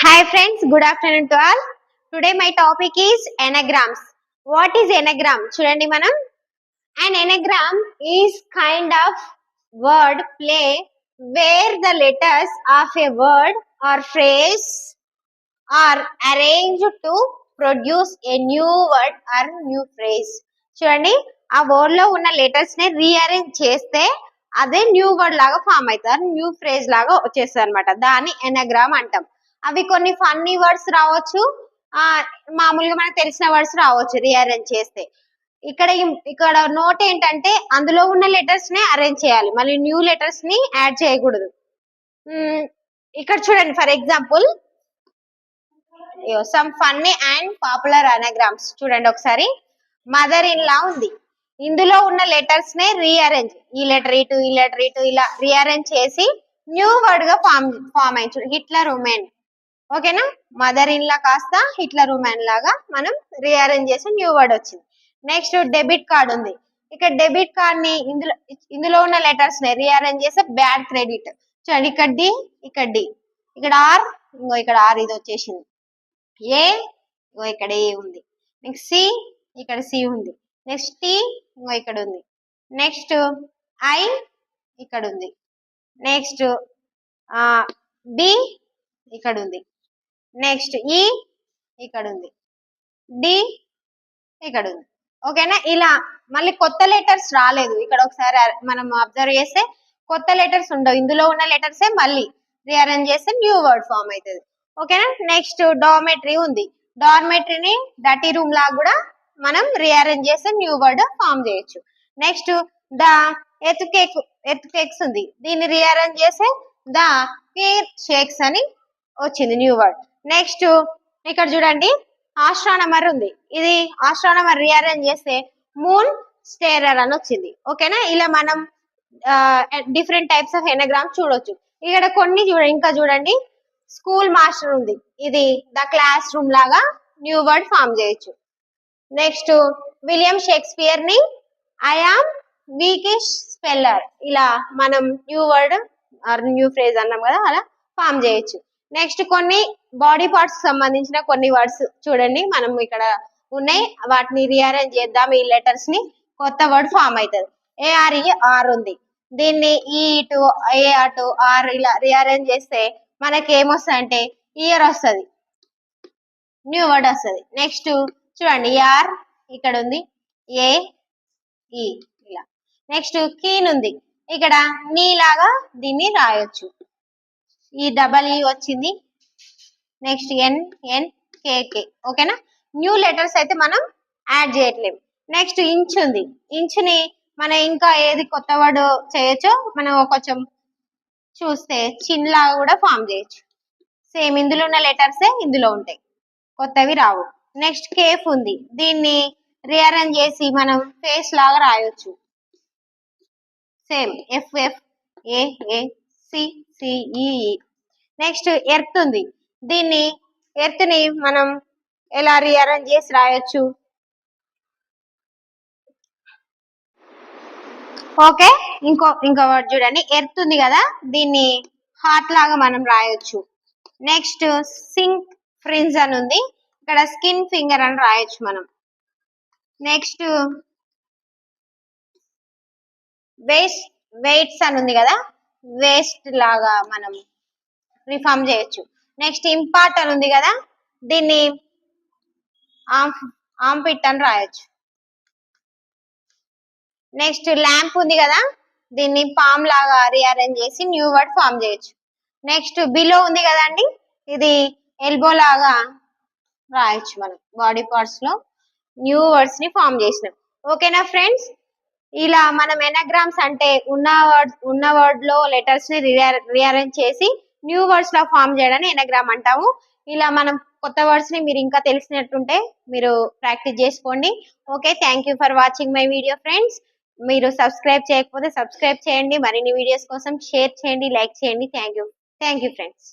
Hi friends, good afternoon to all. Today my topic is anagrams. What is anagram? Chudandi manam. An anagram is kind of word play where the letters of a word or phrase are arranged to produce a new word or new phrase. చూడండి ఆ word లో ఉన్న letters ని rearrange చేస్తే అదే new word లాగా form అవుతారు, new phrase లాగా వచ్చేస్తుంది అనమాట. దాన్ని ఎనాగ్రామ్ అంటాం. అవి కొన్ని ఫన్నీ వర్డ్స్ రావచ్చు, ఆ మామూలుగా మనకు తెలిసిన వర్డ్స్ రావచ్చు రీఅరేంజ్ చేస్తే. ఇక్కడ నోట్ ఏంటంటే అందులో ఉన్న లెటర్స్ ని అరేంజ్ చేయాలి, మళ్ళీ న్యూ లెటర్స్ ని యాడ్ చేయకూడదు. ఇక్కడ చూడండి, for example some funny and popular anagrams. చూడండి ఒకసారి. మదర్ ఇన్ లా ఉంది, ఇందులో ఉన్న లెటర్స్ నే రీఅరేంజ్, ఈ లెటర్ ఇటు ఈ లెటర్ ఇటు ఇలా రీఅరేంజ్ చేసి న్యూ వర్డ్ గా ఫామ్ అయింది. చూడండి, హిట్లర్ ఉమెన్. ఓకేనా, మదర్ ఇన్ లా కాస్త హిట్లర్ ఉమెన్ లాగా మనం రీఅరేంజ్ చేసి న్యూ వర్డ్ వచ్చింది. నెక్స్ట్ డెబిట్ కార్డ్ ఉంది. ఇక్కడ డెబిట్ కార్డ్ ని ఇందులో ఉన్న లెటర్స్ ని రీఅరేంజ్ చేస్తే బ్యాడ్ క్రెడిట్. చూడండి, ఇక్కడ డి, ఇక్కడ డి, ఇక్కడ ఆర్, ఇంకో ఇక్కడ ఆర్ ఇది వచ్చేసింది. ఏ, ఇంకో ఇక్కడ ఏ ఉంది. నెక్స్ట్ సి, ఇక్కడ సి ఉంది. నెక్స్ట్ టి, ఇంకో ఇక్కడ ఉంది. నెక్స్ట్ ఐ, ఇక్కడ ఉంది. నెక్స్ట్ బి, ఇక్కడ ఉంది. నెక్స్ట్ ఈ, ఇక్కడ ఉంది. డి, ఇక్కడ ఉంది. ఓకేనా, ఇలా మళ్ళీ కొత్త లెటర్స్ రాలేదు. ఇక్కడ ఒకసారి మనం అబ్జర్వ్ చేస్తే కొత్త లెటర్స్ ఉండవు, ఇందులో ఉన్న లెటర్సే మళ్ళీ రీఅరేంజ్ చేస్తే న్యూ వర్డ్ ఫామ్ అవుతుంది. ఓకేనా. నెక్స్ట్ డార్మెటరీ ఉంది. డార్మెటరీని డర్టీ రూమ్ లాగా కూడా మనం రీఅరేంజ్ చేస్తే న్యూ వర్డ్ ఫామ్ చేయొచ్చు. నెక్స్ట్ ద ఎర్త్ కేక్స్ ఉంది, దీన్ని రీఅరేంజ్ చేస్తే ద కేర్ షేక్స్ అని వచ్చింది న్యూ వర్డ్. నెక్స్ట్ ఇక్కడ చూడండి, ఆస్ట్రానమర్ ఉంది, ఇది ఆస్ట్రానమర్ రీఅరేంజ్ చేస్తే మూన్ స్టేరర్ అని వచ్చింది. ఓకేనా, ఇలా మనం డిఫరెంట్ టైప్స్ ఆఫ్ ఎనాగ్రామ్స్ చూడొచ్చు. ఇక్కడ కొన్ని ఇంకా చూడండి, స్కూల్ మాస్టర్ ఉంది, ఇది ద క్లాస్ రూమ్ లాగా న్యూ వర్డ్ ఫామ్ చేయొచ్చు. నెక్స్ట్ విలియం షేక్స్పియర్ ని ఐ ఆమ్ వీకిష్ స్పెల్లర్, ఇలా మనం new word or new phrase అన్నాం కదా, అలా ఫామ్ చేయొచ్చు. నెక్స్ట్ కొన్ని బాడీ పార్ట్స్ సంబంధించిన కొన్ని వర్డ్స్ చూడండి, మనం ఇక్కడ ఉన్నాయి, వాటిని రీఅరేంజ్ చేద్దాం, ఈ లెటర్స్ ని, కొత్త వర్డ్ ఫామ్ అవుతుంది. ఏఆర్ ఆర్ ఉంది, దీన్ని ఈ టు ఏ అటు ఆర్ ఇలా రీఅరేంజ్ చేస్తే మనకి ఏమొస్తుంది అంటే ఇయర్ వస్తుంది, న్యూ వర్డ్ వస్తుంది. నెక్స్ట్ చూడండి, ఆర్ ఇక్కడ ఉంది, ఏ ఈ ఇలా. నెక్స్ట్ కీన్ ఉంది, ఇక్కడ నీ లాగా దీన్ని రాయొచ్చు, ఈ డబల్ ఈ వచ్చింది. నెక్స్ట్ ఎన్ ఎన్ కే కే. ఓకేనా, న్యూ లెటర్స్ అయితే మనం యాడ్ చేయట్లేము. నెక్స్ట్ ఇంచ్ ఉంది, ఇంచ్ ని మనం ఇంకా ఏది కొత్త వర్డ్ చేయొచ్చో మనం కొంచెం చూస్తే చిన్ లాగా కూడా ఫామ్ చేయొచ్చు. సేమ్ ఇందులో ఉన్న లెటర్సే ఇందులో ఉంటాయి, కొత్తవి రావు. నెక్స్ట్ కేఫ్ ఉంది, దీన్ని రీఅరేంజ్ చేసి మనం ఫేస్ లాగా రాయొచ్చు, same F F A A C C E. Next earth ఉంది, దీన్ని ఎర్త్ ని మనం ఎలా రీఅరేంజ్ చేసి రాయొచ్చు. ఓకే, ఇంకో వర్డ్ చూడండి, ఎర్త్ ఉంది కదా, దీన్ని హార్ట్ లాగా మనం రాయొచ్చు. నెక్స్ట్ సింక్ ఫ్రిన్స్ అని ఉంది, ఇక్కడ స్కిన్ ఫింగర్ అని రాయొచ్చు మనం. నెక్స్ట్ వెయిట్స్ అని ఉంది కదా, వేస్ట్ లాగా మనం రిఫార్మ్ చేయొచ్చు. నెక్స్ట్ ఇంపార్ట్ అని ఉంది కదా, దీన్ని ఆంపిట్ అని రాయొచ్చు. నెక్స్ట్ ల్యాంప్ ఉంది కదా, దీన్ని పామ్ లాగా రీఅరేంజ్ చేసి న్యూ వర్డ్ ఫామ్ చేయొచ్చు. నెక్స్ట్ బిలో ఉంది కదండి, ఇది ఎల్బో లాగా రాయొచ్చు మనం. బాడీ పార్ట్స్ లో న్యూ వర్డ్స్ ని ఫామ్ చేసినాం. ఓకేనా ఫ్రెండ్స్, ఇలా మనం ఎనాగ్రామ్స్ అంటే ఉన్న వర్డ్ లో లెటర్స్ ని రీఅరేంజ్ చేసి న్యూ వర్డ్స్ లో ఫామ్ చేయడాన్ని ఎనాగ్రామ్ అంటాము. ఇలా మనం కొత్త వర్డ్స్ ని మీరు ఇంకా తెలిసినట్టుంటే మీరు ప్రాక్టీస్ చేసుకోండి. Okay, thank you for watching my video friends. మీరు సబ్స్క్రైబ్ చేయకపోతే సబ్స్క్రైబ్ చేయండి, మరిన్ని వీడియోస్ కోసం షేర్ చేయండి, లైక్ చేయండి. Thank you friends.